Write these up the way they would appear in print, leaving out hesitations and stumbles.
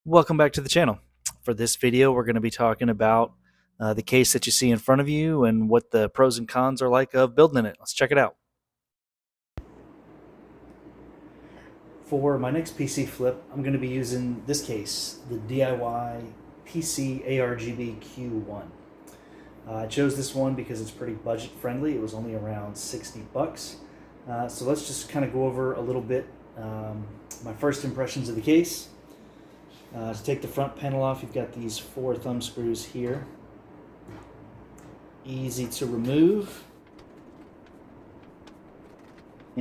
Welcome back to the channel. For this video, we're going to be talking about the case that you see in front of you and what the pros and cons are like of building it. Let's check it out. For my next PC flip, I'm going to be using this case, the DIYPC ARGB Q01. I chose this one because it's pretty budget friendly. It was only around 60 bucks. So let's just kind of go over a little bit my first impressions of the case. To take the front panel off, you've got these 4 thumb screws here. Easy to remove.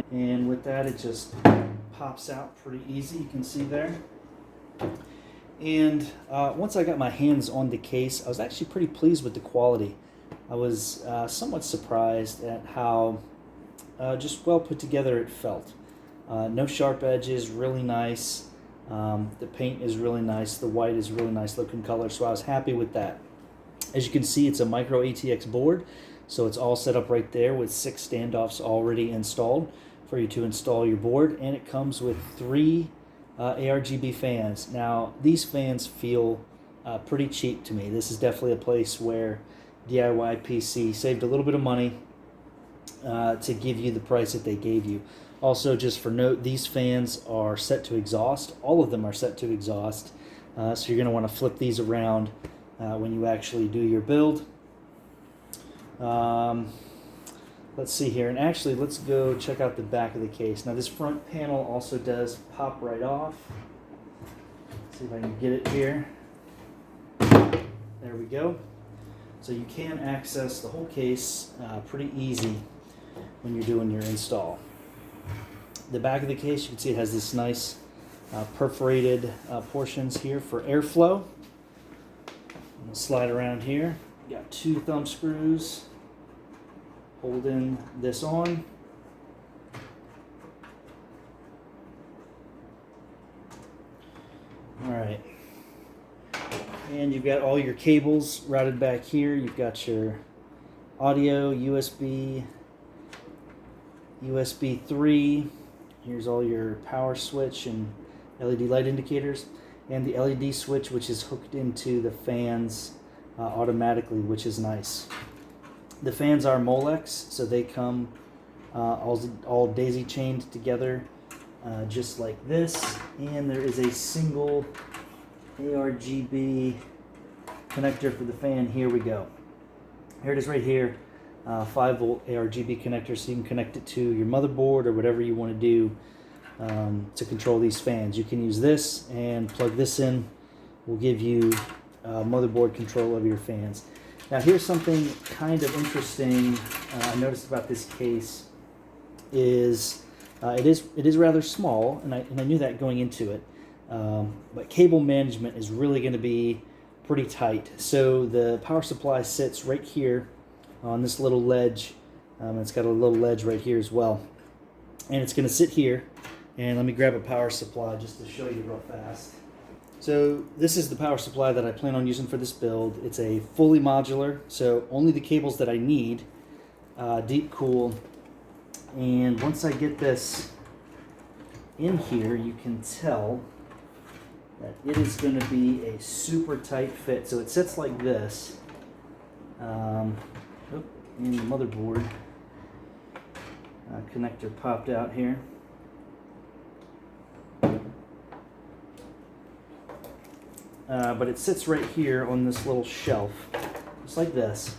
And with that, it just pops out pretty easy. You can see there. And once I got my hands on the case, I was actually pretty pleased with the quality. I was somewhat surprised at how just well put together it felt. No sharp edges, really nice. The paint is really nice. The white is really nice looking color, so I was happy with that. As you can see, it's a micro ATX board, so it's all set up right there with 6 standoffs already installed for you to install your board, and it comes with 3 ARGB fans. Now, these fans feel pretty cheap to me. This is definitely a place where DIYPC saved a little bit of money to give you the price that they gave you. Also, just for note, these fans are set to exhaust. All of them are set to exhaust. So you're going to want to flip these around when you actually do your build. Let's see here. And actually, let's go check out the back of the case. Now, this front panel also does pop right off. Let's see if I can get it here. There we go. So you can access the whole case pretty easy when you're doing your install. The back of the case, you can see it has this nice perforated portions here for airflow. We'll slide around here. You got 2 thumb screws holding this on. All right. And you've got all your cables routed back here. You've got your audio, USB 3. Here's all your power switch and LED light indicators, and the LED switch, which is hooked into the fans automatically, which is nice. The fans are Molex, so they come all daisy chained together just like this, and there is a single ARGB connector for the fan. Here we go. Here it is right here. 5-volt ARGB connector, so you can connect it to your motherboard or whatever you want to do to control these fans. You can use this and plug this in. Will give you motherboard control of your fans. Now, here's something kind of interesting I noticed about this case is it is rather small, and I knew that going into it. But cable management is really going to be pretty tight. So the power supply sits right here on this little ledge. It's got a little ledge right here as well, and it's going to sit here. And let me grab a power supply just to show you real fast. So this is the power supply that I plan on using for this build. It's a fully modular, so only the cables that I need, deep cool. And once I get this in here, you can tell that it is going to be a super tight fit. So it sits like this. And the motherboard connector popped out here. But it sits right here on this little shelf, just like this.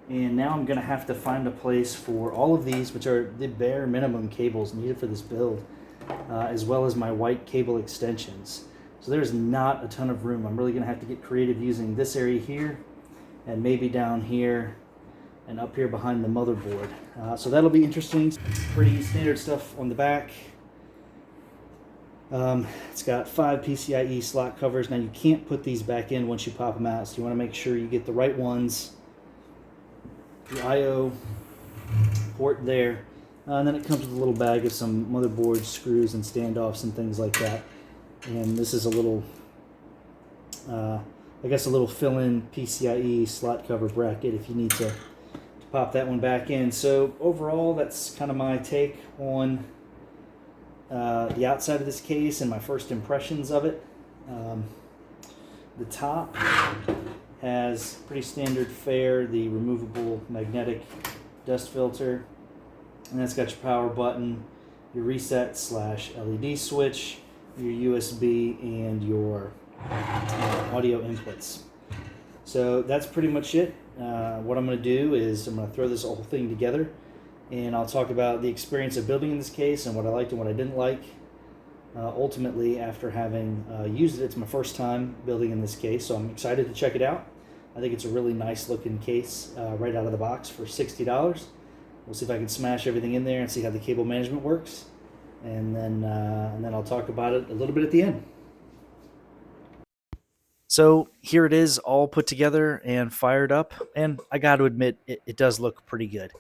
And now I'm going to have to find a place for all of these, which are the bare minimum cables needed for this build, as well as my white cable extensions. So there's not a ton of room. I'm really going to have to get creative using this area here, and maybe down here, and up here behind the motherboard. So that'll be interesting. Pretty standard stuff on the back. It's got 5 PCIe slot covers. Now, you can't put these back in once you pop them out, so you want to make sure you get the right ones. The I/O port there. And then it comes with a little bag of some motherboard screws and standoffs and things like that. And this is a little, I guess a little fill-in PCIe slot cover bracket if you need to pop that one back in. So overall, that's kind of my take on the outside of this case and my first impressions of it. The top has pretty standard fare, the removable magnetic dust filter, and that's got your power button, your reset / LED switch, your USB, and your audio inputs. So that's pretty much it. What I'm going to do is I'm going to throw this whole thing together, and I'll talk about the experience of building in this case and what I liked and what I didn't like. Ultimately, after having used it, it's my first time building in this case, so I'm excited to check it out. I think it's a really nice looking case right out of the box for $60. We'll see if I can smash everything in there and see how the cable management works, and then I'll talk about it a little bit at the end. So here it is, all put together and fired up, and I got to admit, it does look pretty good.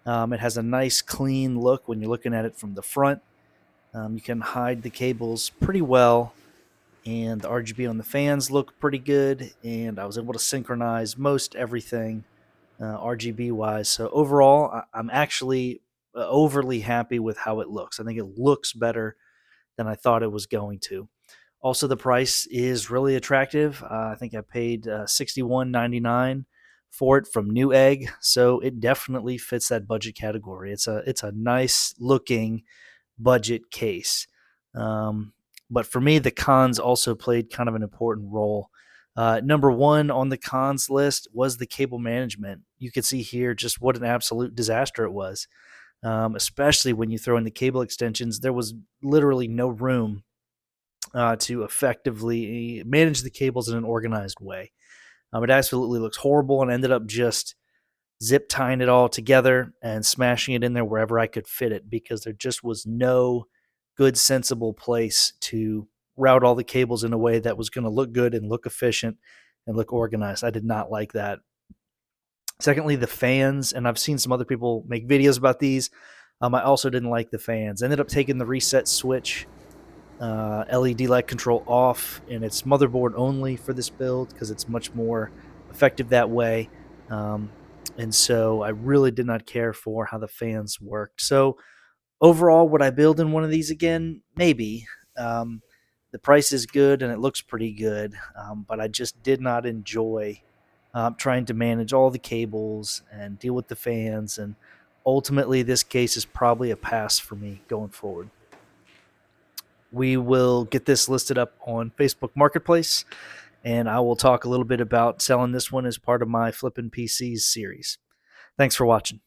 It has a nice clean look when you're looking at it from the front. You can hide the cables pretty well, and the RGB on the fans look pretty good, and I was able to synchronize most everything RGB wise. So overall, I'm actually overly happy with how it looks. I think it looks better than I thought it was going to. Also, the price is really attractive. I think I paid $61.99 for it from Newegg, so it definitely fits that budget category. It's a nice looking budget case. But for me, the cons also played kind of an important role. Number one on the cons list was the cable management. You can see here just what an absolute disaster it was, especially when you throw in the cable extensions. There was literally no room to effectively manage the cables in an organized way. It absolutely looks horrible, and ended up just zip tying it all together and smashing it in there wherever I could fit it, because there just was no good, sensible place to route all the cables in a way that was going to look good and look efficient and look organized. I did not like that. Secondly, the fans, and I've seen some other people make videos about these. I also didn't like the fans. Ended up taking the reset switch LED light control off, and it's motherboard only for this build because it's much more effective that way. And so I really did not care for how the fans worked. So overall, would I build in one of these again? Maybe. The price is good and it looks pretty good, but I just did not enjoy trying to manage all the cables and deal with the fans. And ultimately, this case is probably a pass for me going forward. We will get this listed up on Facebook Marketplace, and I will talk a little bit about selling this one as part of my Flippin' PCs series. Thanks for watching.